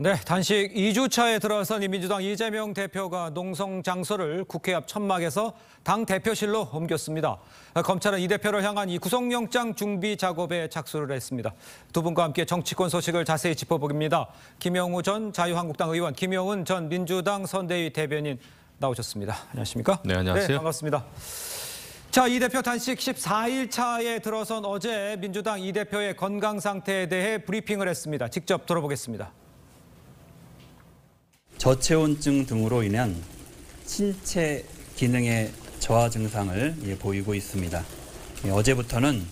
네, 단식 2주차에 들어선 민주당 이재명 대표가 농성 장소를 국회 앞 천막에서 당 대표실로 옮겼습니다. 검찰은 이 대표를 향한 이 구속영장 준비 작업에 착수를 했습니다. 두 분과 함께 정치권 소식을 자세히 짚어보겠습니다. 김영우 전 자유한국당 의원, 김용은 전 민주당 선대위 대변인 나오셨습니다. 안녕하십니까? 네, 안녕하세요. 네, 반갑습니다. 자, 이 대표 단식 14일 차에 들어선 어제 민주당 이 대표의 건강 상태에 대해 브리핑을 했습니다. 직접 들어보겠습니다. 저체온증 등으로 인한 신체 기능의 저하 증상을 보이고 있습니다. 어제부터는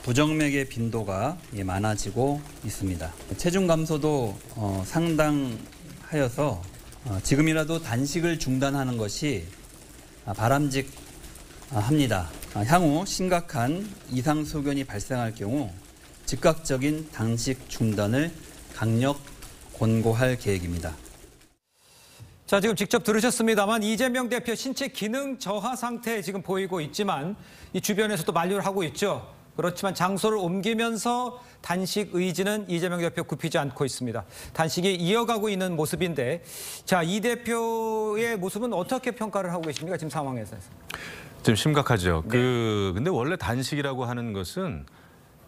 부정맥의 빈도가 많아지고 있습니다. 체중 감소도 상당하여서 지금이라도 단식을 중단하는 것이 바람직합니다. 향후 심각한 이상 소견이 발생할 경우 즉각적인 단식 중단을 강력 권고할 계획입니다. 자, 지금 직접 들으셨습니다만 이재명 대표 신체 기능 저하 상태에 지금 보이고 있지만 이 주변에서도 만류를 하고 있죠. 그렇지만 장소를 옮기면서 단식 의지는 이재명 대표 굽히지 않고 있습니다. 단식이 이어가고 있는 모습인데, 자, 이 대표의 모습은 어떻게 평가를 하고 계십니까? 지금 상황에서. 좀 심각하죠. 네. 근데 원래 단식이라고 하는 것은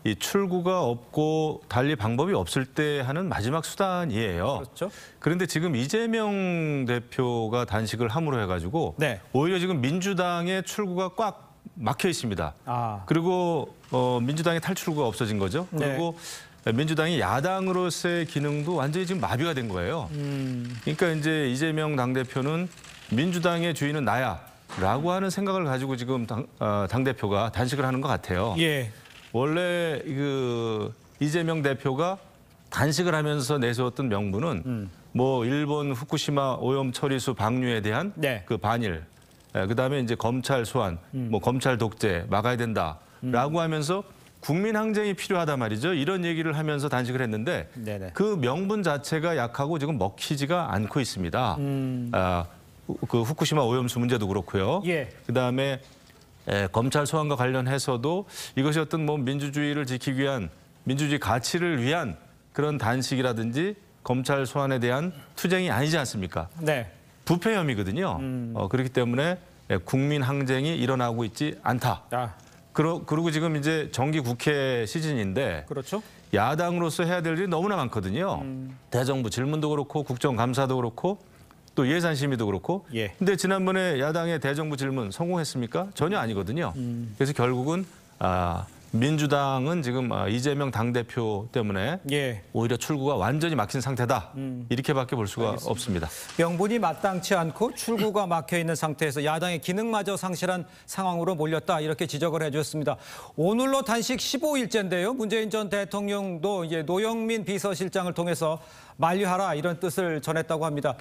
이 출구가 없고 달리 방법이 없을 때 하는 마지막 수단이에요. 그렇죠. 그런데 지금 이재명 대표가 단식을 함으로 해가지고 네. 오히려 지금 민주당의 출구가 꽉 막혀 있습니다. 그리고 민주당의 탈출구가 없어진 거죠. 그리고 민주당이 야당으로서의 기능도 완전히 지금 마비가 된 거예요. 그러니까 이제 이재명 당대표는 민주당의 주인은 나야라고 하는 생각을 가지고 지금 당대표가 단식을 하는 것 같아요. 예. 원래 이재명 대표가 단식을 하면서 내세웠던 명분은 뭐 일본 후쿠시마 오염 처리수 방류에 대한 그 반일, 그다음에 이제 검찰 소환, 뭐 검찰 독재 막아야 된다라고 하면서 국민 항쟁이 필요하다 말이죠. 이런 얘기를 하면서 단식을 했는데 그 명분 자체가 약하고 지금 먹히지가 않고 있습니다. 그 후쿠시마 오염수 문제도 그렇고요. 그다음에 검찰 소환과 관련해서도 이것이 어떤 뭐 민주주의를 지키기 위한 민주주의 가치를 위한 그런 단식이라든지 검찰 소환에 대한 투쟁이 아니지 않습니까? 네. 부패 혐의거든요. 그렇기 때문에 국민 항쟁이 일어나고 있지 않다. 그리고 지금 이제 정기 국회 시즌인데 그렇죠. 야당으로서 해야 될 일이 너무나 많거든요. 대정부 질문도 그렇고 국정감사도 그렇고 또 예산심의도 그렇고. 근데 지난번에 야당의 대정부 질문 성공했습니까? 전혀 아니거든요. 그래서 결국은 민주당은 지금 이재명 당대표 때문에 오히려 출구가 완전히 막힌 상태다. 이렇게밖에 볼 수가 없습니다. 명분이 마땅치 않고 출구가 막혀 있는 상태에서 야당의 기능마저 상실한 상황으로 몰렸다. 이렇게 지적을 해주셨습니다. 오늘로 단식 15일째인데요. 문재인 전 대통령도 이제 노영민 비서실장을 통해서 만류하라 이런 뜻을 전했다고 합니다.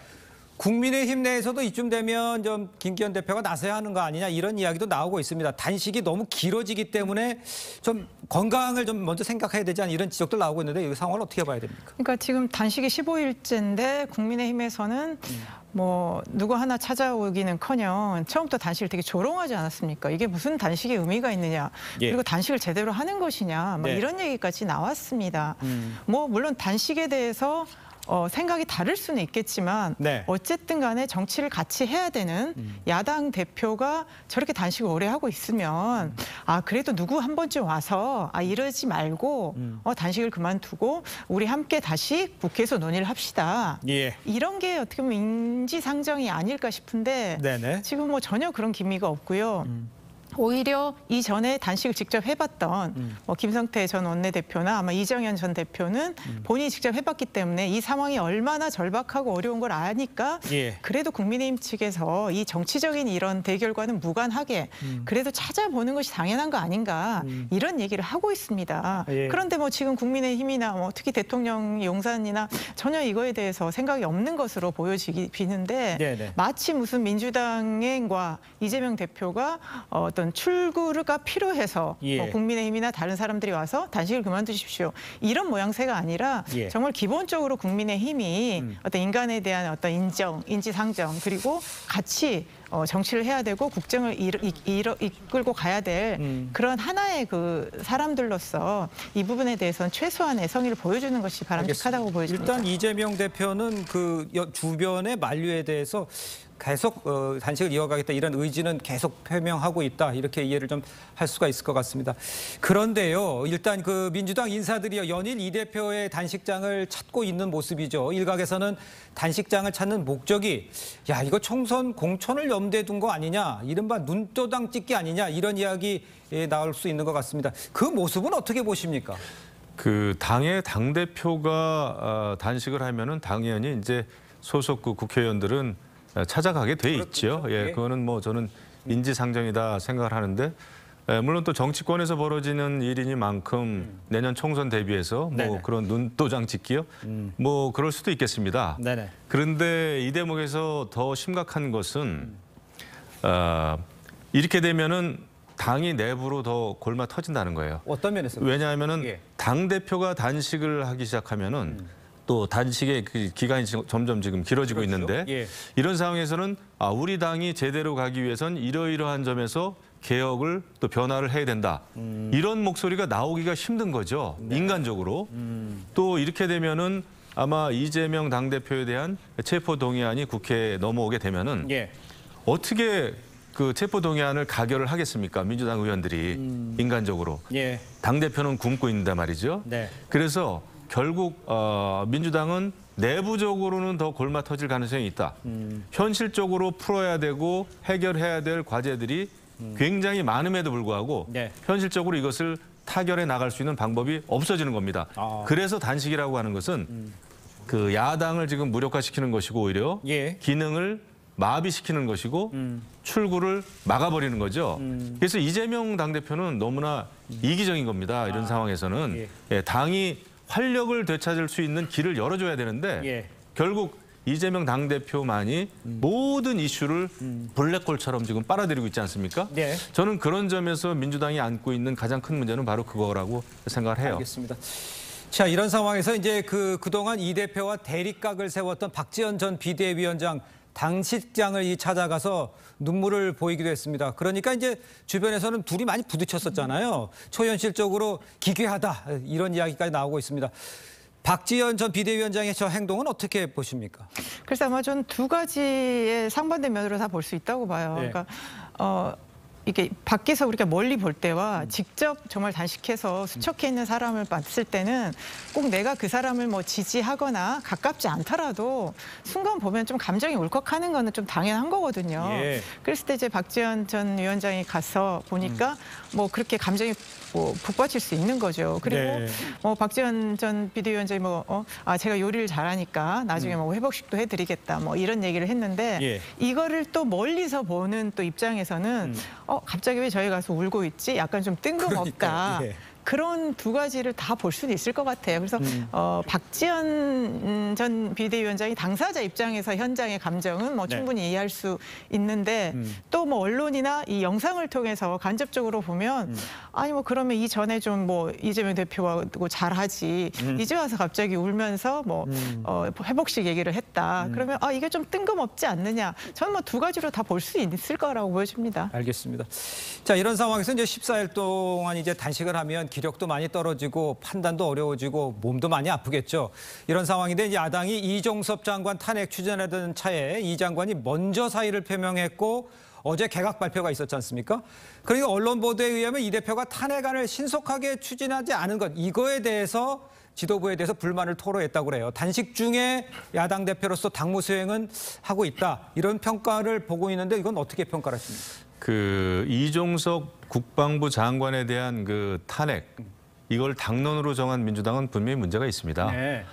국민의힘 내에서도 이쯤 되면 좀 김기현 대표가 나서야 하는 거 아니냐 이런 이야기도 나오고 있습니다. 단식이 너무 길어지기 때문에 좀 건강을 좀 먼저 생각해야 되지 않나 이런 지적들 나오고 있는데 이 상황을 어떻게 봐야 됩니까? 그러니까 지금 단식이 15일째인데 국민의힘에서는 뭐 누구 하나 찾아오기는커녕 처음부터 단식을 되게 조롱하지 않았습니까? 이게 무슨 단식의 의미가 있느냐? 그리고 단식을 제대로 하는 것이냐? 막 이런 얘기까지 나왔습니다. 뭐 물론 단식에 대해서 생각이 다를 수는 있겠지만 어쨌든 간에 정치를 같이 해야 되는 야당 대표가 저렇게 단식을 오래 하고 있으면 그래도 누구 한 번쯤 와서 이러지 말고 단식을 그만두고 우리 함께 다시 국회에서 논의를 합시다. 이런 게 어떻게 보면 인지상정이 아닐까 싶은데 지금 뭐 전혀 그런 기미가 없고요. 오히려 이전에 단식을 직접 해봤던 김성태 전 원내대표나 아마 이정현 전 대표는 본인이 직접 해봤기 때문에 이 상황이 얼마나 절박하고 어려운 걸 아니까 그래도 국민의힘 측에서 이 정치적인 이런 대결과는 무관하게 그래도 찾아보는 것이 당연한 거 아닌가 이런 얘기를 하고 있습니다. 그런데 뭐 지금 국민의힘이나 뭐 특히 대통령 용산이나 전혀 이거에 대해서 생각이 없는 것으로 보여지는데 마치 무슨 민주당과 이재명 대표가 어떤 출구가 필요해서 국민의힘이나 다른 사람들이 와서 단식을 그만두십시오. 이런 모양새가 아니라 정말 기본적으로 국민의힘이 어떤 인간에 대한 어떤 인정, 인지상정 그리고 같이 정치를 해야 되고 국정을 이끌고 가야 될 그런 하나의 그 사람들로서 이 부분에 대해서는 최소한의 성의를 보여주는 것이 바람직하다고 보여집니다. 일단 이재명 대표는 그 주변의 만류에 대해서 계속 단식을 이어가겠다 이런 의지는 계속 표명하고 있다 이렇게 이해를 좀 할 수가 있을 것 같습니다. 그런데요, 일단 그 민주당 인사들이요 연일 이 대표의 단식장을 찾고 있는 모습이죠. 일각에서는 단식장을 찾는 목적이 야 이거 총선 공천을 염두에 둔 거 아니냐, 이른바 눈도장 찍기 아니냐 이런 이야기 나올 수 있는 것 같습니다. 그 모습은 어떻게 보십니까? 그 당의 당 대표가 단식을 하면은 당연히 이제 소속 그 국회의원들은 찾아가게 돼 있죠. 예, 그거는 뭐 저는 인지상정이다 생각을 하는데, 물론 또 정치권에서 벌어지는 일이니만큼 내년 총선 대비해서 뭐 네네. 그런 눈도장 찍기요, 뭐 그럴 수도 있겠습니다. 네네. 그런데 이 대목에서 더 심각한 것은 이렇게 되면은 당이 내부로 더 골마 터진다는 거예요. 어떤 면에서? 왜냐하면은 예. 당 대표가 단식을 하기 시작하면은 또 단식의 그 기간이 점점 지금 길어지고 그렇죠. 있는데 예. 이런 상황에서는 우리 당이 제대로 가기 위해선 이러이러한 점에서 개혁을 또 변화를 해야 된다. 이런 목소리가 나오기가 힘든 거죠. 네. 인간적으로. 또 이렇게 되면은 아마 이재명 당대표에 대한 체포동의안이 국회에 넘어오게 되면은 예. 어떻게 그 체포동의안을 가결을 하겠습니까? 민주당 의원들이 인간적으로. 예. 당대표는 굶고 있는데 말이죠. 네. 그래서 결국 민주당은 내부적으로는 더 골마 터질 가능성이 있다. 현실적으로 풀어야 되고 해결해야 될 과제들이 굉장히 많음에도 불구하고 네. 현실적으로 이것을 타결해 나갈 수 있는 방법이 없어지는 겁니다. 그래서 단식이라고 하는 것은 그 야당을 지금 무력화시키는 것이고 오히려 예. 기능을 마비시키는 것이고 출구를 막아버리는 거죠. 그래서 이재명 당대표는 너무나 이기적인 겁니다. 이런 상황에서는. 예, 당이 활력을 되찾을 수 있는 길을 열어줘야 되는데 예. 결국 이재명 당대표만이 모든 이슈를 블랙홀처럼 지금 빨아들이고 있지 않습니까? 네. 저는 그런 점에서 민주당이 안고 있는 가장 큰 문제는 바로 그거라고 생각을 해요. 알겠습니다. 자, 이런 상황에서 이제 그동안 이 대표와 대립각을 세웠던 박지원 전 비대위원장 단식장을 찾아가서 눈물을 보이기도 했습니다. 그러니까 이제 주변에서는 둘이 많이 부딪혔었잖아요. 초현실적으로 기괴하다 이런 이야기까지 나오고 있습니다. 박지원 전 비대위원장의 저 행동은 어떻게 보십니까? 그래서 아마 전 두 가지의 상반된 면으로 다 볼 수 있다고 봐요. 네. 그러니까 이게 밖에서 우리가 멀리 볼 때와 직접 정말 단식해서 수척해 있는 사람을 봤을 때는 꼭 내가 그 사람을 뭐 지지하거나 가깝지 않더라도 순간 보면 좀 감정이 울컥하는 거는 좀 당연한 거거든요. 예. 그랬을 때 이제 박지원 전 위원장이 가서 보니까 뭐 그렇게 감정이 뭐 북받칠 수 있는 거죠. 그리고 네. 박지원 전 비대위원장이 제가 요리를 잘하니까 나중에 뭐 회복식도 해드리겠다 뭐 이런 얘기를 했는데 예. 이거를 또 멀리서 보는 또 입장에서는 갑자기 왜 저희 가서 울고 있지? 약간 좀 뜬금없다. 그러니까요. 예. 그런 두 가지를 다 볼 수는 있을 것 같아요. 그래서 박지원 전 비대위원장이 당사자 입장에서 현장의 감정은 뭐 네. 충분히 이해할 수 있는데 또 뭐 언론이나 이 영상을 통해서 간접적으로 보면 아니 뭐 그러면 이전에 좀 뭐 이재명 대표하고 잘하지 이제 와서 갑자기 울면서 뭐 회복식 얘기를 했다. 그러면 이게 좀 뜬금없지 않느냐. 저는 뭐 두 가지로 다 볼 수 있을 거라고 보여집니다. 알겠습니다. 자, 이런 상황에서 이제 14일 동안 이제 단식을 하면 기력도 많이 떨어지고 판단도 어려워지고 몸도 많이 아프겠죠. 이런 상황인데 이제 야당이 이종섭 장관 탄핵 추진하던 차에 이 장관이 먼저 사의를 표명했고 어제 개각 발표가 있었지 않습니까? 그러니까 언론 보도에 의하면 이 대표가 탄핵안을 신속하게 추진하지 않은 것 이거에 대해서 지도부에 대해서 불만을 토로했다고 그래요. 단식 중에 야당 대표로서 당무 수행은 하고 있다. 이런 평가를 보고 있는데 이건 어떻게 평가를 하십니까? 그 이종석 국방부 장관에 대한 그 탄핵 이걸 당론으로 정한 민주당은 분명히 문제가 있습니다. 네.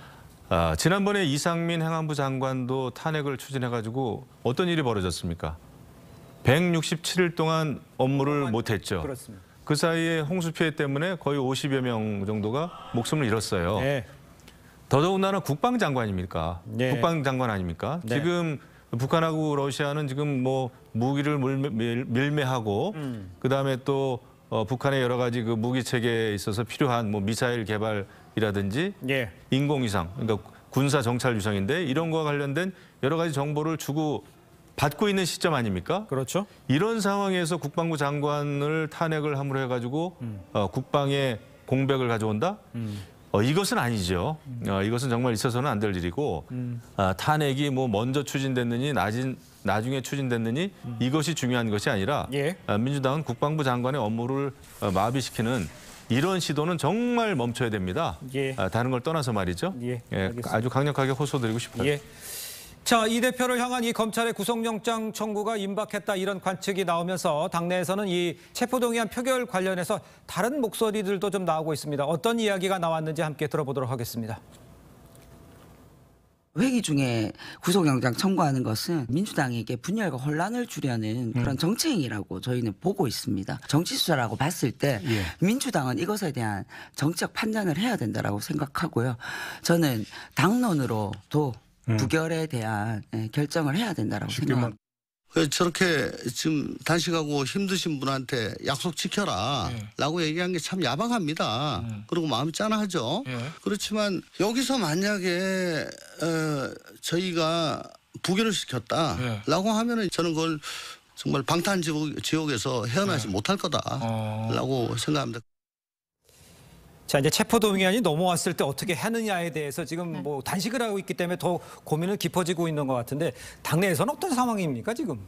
지난번에 이상민 행안부 장관도 탄핵을 추진해가지고 어떤 일이 벌어졌습니까? 167일 동안 업무를 못했죠. 그렇습니다. 그 사이에 홍수 피해 때문에 거의 50여 명 정도가 목숨을 잃었어요. 네. 더더군다나 국방장관입니까? 네. 국방장관 아닙니까? 네. 지금 북한하고 러시아는 지금 뭐 무기를 밀매하고 그다음에 또 북한의 여러 가지 그 무기 체계에 있어서 필요한 뭐 미사일 개발이라든지 예. 인공위성 그러니까 군사 정찰 위성인데 이런 거와 관련된 여러 가지 정보를 주고 받고 있는 시점 아닙니까? 그렇죠. 이런 상황에서 국방부 장관을 탄핵을 함으로 해가지고 국방의 공백을 가져온다? 이것은 아니죠. 이것은 정말 있어서는 안 될 일이고 탄핵이 뭐 먼저 추진됐느니 나중에 추진됐느니 이것이 중요한 것이 아니라 예. 민주당은 국방부 장관의 업무를 마비시키는 이런 시도는 정말 멈춰야 됩니다. 예. 다른 걸 떠나서 말이죠. 예, 알겠습니다. 아주 강력하게 호소드리고 싶어요. 예. 자, 이 대표를 향한 이 검찰의 구속영장 청구가 임박했다 이런 관측이 나오면서 당내에서는 이 체포동의안 표결 관련해서 다른 목소리들도 좀 나오고 있습니다. 어떤 이야기가 나왔는지 함께 들어보도록 하겠습니다. 회기 중에 구속영장 청구하는 것은 민주당에게 분열과 혼란을 주려는 그런 정치행위라고 저희는 보고 있습니다. 정치수사라고 봤을 때 민주당은 이것에 대한 정치적 판단을 해야 된다라고 생각하고요. 저는 당론으로도 부결에 대한 결정을 해야 된다라고 생각합니다. 저렇게 지금 단식하고 힘드신 분한테 약속 지켜라 라고 얘기한 게 참 야박합니다. 그리고 마음이 짠하죠. 그렇지만 여기서 만약에 저희가 부결을 시켰다라고 하면은 저는 그걸 정말 방탄지옥에서 헤어나지 못할 거다라고 생각합니다. 자, 이제 체포동의안이 넘어왔을 때 어떻게 하느냐에 대해서 지금 뭐 단식을 하고 있기 때문에 더 고민은 깊어지고 있는 것 같은데 당내에서는 어떤 상황입니까 지금?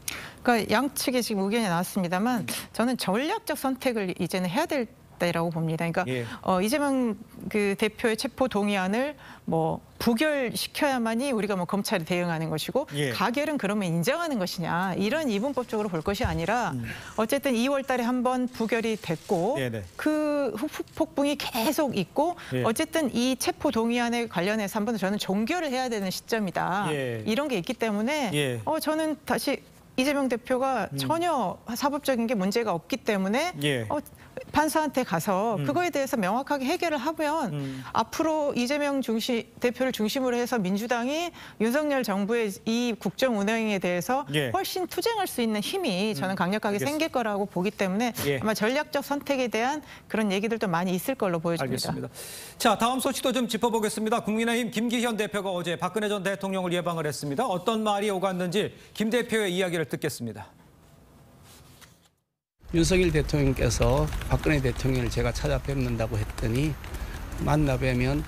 그러니까 양측에 지금 의견이 나왔습니다만 저는 전략적 선택을 이제는 해야 될 때라고 봅니다. 그러니까 예. 이재명 그 대표의 체포 동의안을 뭐 부결시켜야만이 우리가 뭐 검찰이 대응하는 것이고 예. 가결은 그러면 인정하는 것이냐 이런 이분법적으로 볼 것이 아니라 어쨌든 2월달에 한번 부결이 됐고 네네. 그 후폭풍이 계속 있고 예. 어쨌든 이 체포 동의안에 관련해서 한번 저는 종결을 해야 되는 시점이다. 예. 이런 게 있기 때문에 예. 저는 다시 이재명 대표가 전혀 사법적인 게 문제가 없기 때문에 예. 판사한테 가서 그거에 대해서 명확하게 해결을 하면 앞으로 이재명 대표를 중심으로 해서 민주당이 윤석열 정부의 이 국정 운영에 대해서 예. 훨씬 투쟁할 수 있는 힘이 저는 강력하게 생길 거라고 보기 때문에 예. 아마 전략적 선택에 대한 그런 얘기들도 많이 있을 걸로 보여집니다. 알겠습니다. 자, 다음 소식도 좀 짚어보겠습니다. 국민의힘 김기현 대표가 어제 박근혜 전 대통령을 예방을 했습니다. 어떤 말이 오갔는지 김 대표의 이야기를 듣겠습니다. 윤석열 대통령께서 박근혜 대통령을 제가 찾아뵙는다고 했더니 만나 뵈면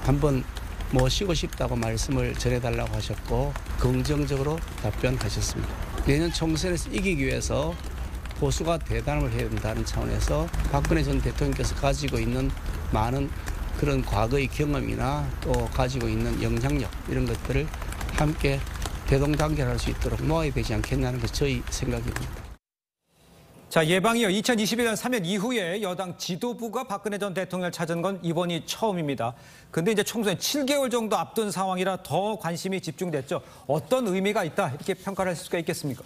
한번 모시고 싶다고 말씀을 전해달라고 하셨고 긍정적으로 답변하셨습니다. 내년 총선에서 이기기 위해서 보수가 대단을 해야 된다는 차원에서 박근혜 전 대통령께서 가지고 있는 많은 그런 과거의 경험이나 또 가지고 있는 영향력 이런 것들을 함께 대동단결할 수 있도록 모아야 되지 않겠냐는 게 저희 생각입니다. 자, 예방이요. 2021년 3일 이후에 여당 지도부가 박근혜 전 대통령을 찾은 건 이번이 처음입니다. 근데 이제 총선에 7개월 정도 앞둔 상황이라 더 관심이 집중됐죠. 어떤 의미가 있다 이렇게 평가를 할 수가 있겠습니까?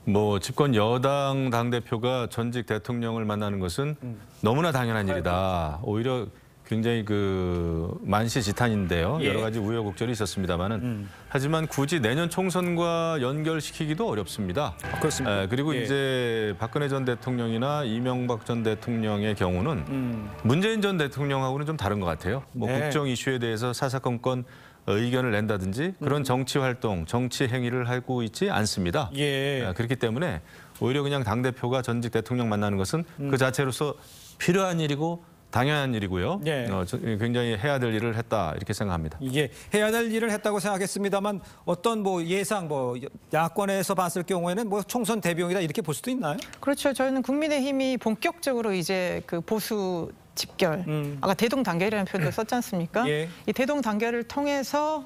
뭐 집권 여당 당대표가 전직 대통령을 만나는 것은 너무나 당연한 일이다. 오히려 굉장히 만시지탄인데요. 예. 여러 가지 우여곡절이 있었습니다만은 하지만 굳이 내년 총선과 연결시키기도 어렵습니다. 그렇습니다. 그리고 예. 이제 박근혜 전 대통령이나 이명박 전 대통령의 경우는 문재인 전 대통령하고는 좀 다른 것 같아요. 뭐 네. 국정 이슈에 대해서 사사건건 의견을 낸다든지 그런 정치 활동, 정치 행위를 하고 있지 않습니다. 예. 그렇기 때문에 오히려 그냥 당대표가 전직 대통령 만나는 것은 그 자체로서 필요한 일이고 당연한 일이고요. 네. 굉장히 해야 될 일을 했다 이렇게 생각합니다. 이게 해야 될 일을 했다고 생각했습니다만 어떤 뭐 예상 야권에서 봤을 경우에는 뭐 총선 대비용이다 이렇게 볼 수도 있나요? 그렇죠. 저희는 국민의힘이 본격적으로 이제 그 보수 집결, 아까 대동단결이라는 표현도 썼지 않습니까? 예. 이 대동단결을 통해서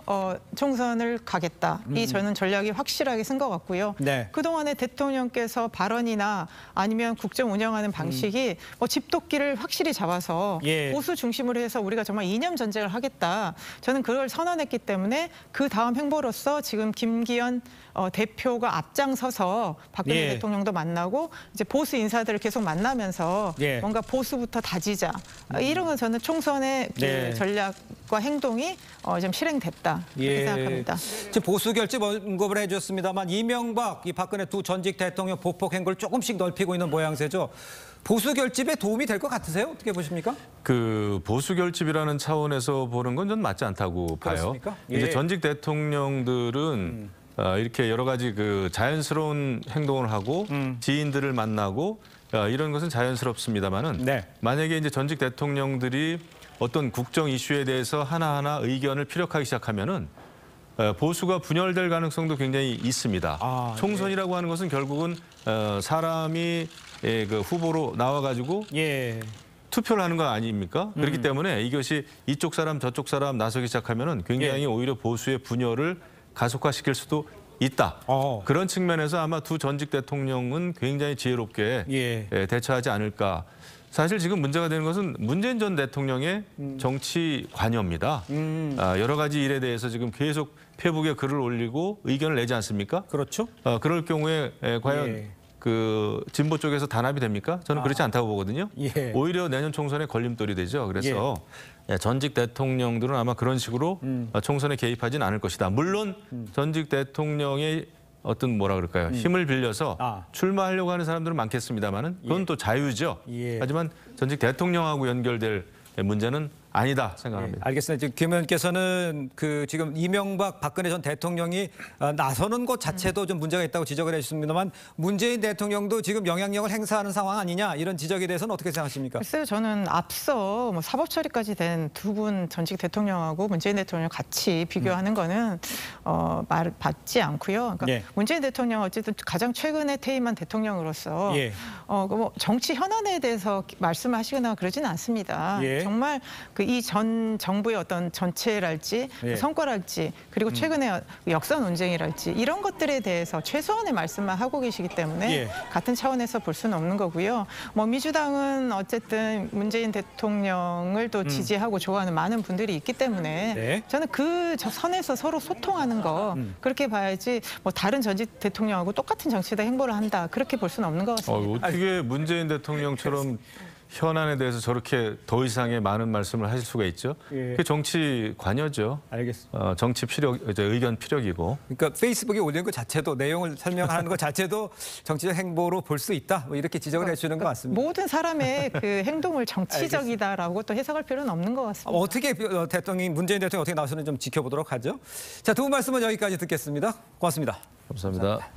총선을 가겠다. 이 저는 전략이 확실하게 쓴 것 같고요. 네. 그동안에 대통령께서 발언이나 아니면 국정 운영하는 방식이 집도끼를 확실히 잡아서 예. 보수 중심으로 해서 우리가 정말 이념 전쟁을 하겠다. 저는 그걸 선언했기 때문에 그 다음 행보로서 지금 김기현 대표가 앞장서서 박근혜 예. 대통령도 만나고 이제 보수 인사들을 계속 만나면서 예. 뭔가 보수부터 다지자. 이런 건 저는 총선의 그 네. 전략과 행동이 좀 실행됐다 이렇게 예. 생각합니다. 지금 보수 결집 언급을 해줬습니다만 이명박, 이 박근혜 두 전직 대통령 보폭 행보를 조금씩 넓히고 있는 모양새죠. 보수 결집에 도움이 될 것 같으세요? 어떻게 보십니까? 그 보수 결집이라는 차원에서 보는 건 전 맞지 않다고 봐요. 그렇습니까? 이제 예. 전직 대통령들은 이렇게 여러 가지 그 자연스러운 행동을 하고 지인들을 만나고 이런 것은 자연스럽습니다만은 네. 만약에 이제 전직 대통령들이 어떤 국정 이슈에 대해서 하나하나 의견을 피력하기 시작하면은 보수가 분열될 가능성도 굉장히 있습니다. 총선이라고 하는 것은 결국은 사람이 그 후보로 나와가지고 투표를 하는 거 아닙니까? 그렇기 때문에 이것이 이쪽 사람 저쪽 사람 나서기 시작하면은 굉장히 오히려 보수의 분열을 가속화시킬 수도 있다. 그런 측면에서 아마 두 전직 대통령은 굉장히 지혜롭게 대처하지 않을까. 사실 지금 문제가 되는 것은 문재인 전 대통령의 정치 관여입니다. 여러 가지 일에 대해서 지금 계속 페북에 글을 올리고 의견을 내지 않습니까? 그렇죠. 그럴 경우에 과연 그 진보 쪽에서 단합이 됩니까? 저는 그렇지 않다고 보거든요. 오히려 내년 총선에 걸림돌이 되죠. 그래서 전직 대통령들은 아마 그런 식으로 총선에 개입하지는 않을 것이다. 물론 전직 대통령의 어떤 뭐라 그럴까요? 힘을 빌려서 출마하려고 하는 사람들은 많겠습니다만은 그건 또 자유죠. 하지만 전직 대통령하고 연결될 문제는 아니다 생각합니다. 알겠습니다. 지금 김 의원께서는 그 지금 이명박 박근혜 전 대통령이 나서는 것 자체도 좀 문제가 있다고 지적을 해주셨습니다만 문재인 대통령도 지금 영향력을 행사하는 상황 아니냐 이런 지적에 대해서는 어떻게 생각하십니까? 글쎄요, 저는 앞서 뭐 사법 처리까지 된 두 분 전직 대통령하고 문재인 대통령 같이 비교하는 거는 말 받지 않고요. 그러니까 문재인 대통령 어쨌든 가장 최근에 퇴임한 대통령으로서 뭐 정치 현안에 대해서 말씀하시거나 그러지는 않습니다. 정말 그 이 전 정부의 어떤 전체랄지 성과랄지 그리고 최근에 역사 논쟁이랄지 이런 것들에 대해서 최소한의 말씀만 하고 계시기 때문에 같은 차원에서 볼 수는 없는 거고요. 뭐 민주당은 어쨌든 문재인 대통령을 또 지지하고 좋아하는 많은 분들이 있기 때문에 저는 그 선에서 서로 소통하는 거 그렇게 봐야지 뭐 다른 전직 대통령하고 똑같은 정치적 행보를 한다 그렇게 볼 수는 없는 것 같습니다. 어떻게 문재인 대통령처럼 현안에 대해서 저렇게 더 이상의 많은 말씀을 하실 수가 있죠? 그게 정치 관여죠. 알겠습니다. 정치 피력, 의견 피력이고. 그러니까 페이스북에 올린 것 자체도 내용을 설명하는 것 자체도 정치적 행보로 볼 수 있다. 뭐 이렇게 지적을 해주는 것 같습니다. 모든 사람의 그 행동을 정치적이다라고 또 해석할 필요는 없는 것 같습니다. 어떻게 문재인 대통령이 어떻게 나오시는지 좀 지켜보도록 하죠. 자, 두 분 말씀은 여기까지 듣겠습니다. 고맙습니다. 감사합니다.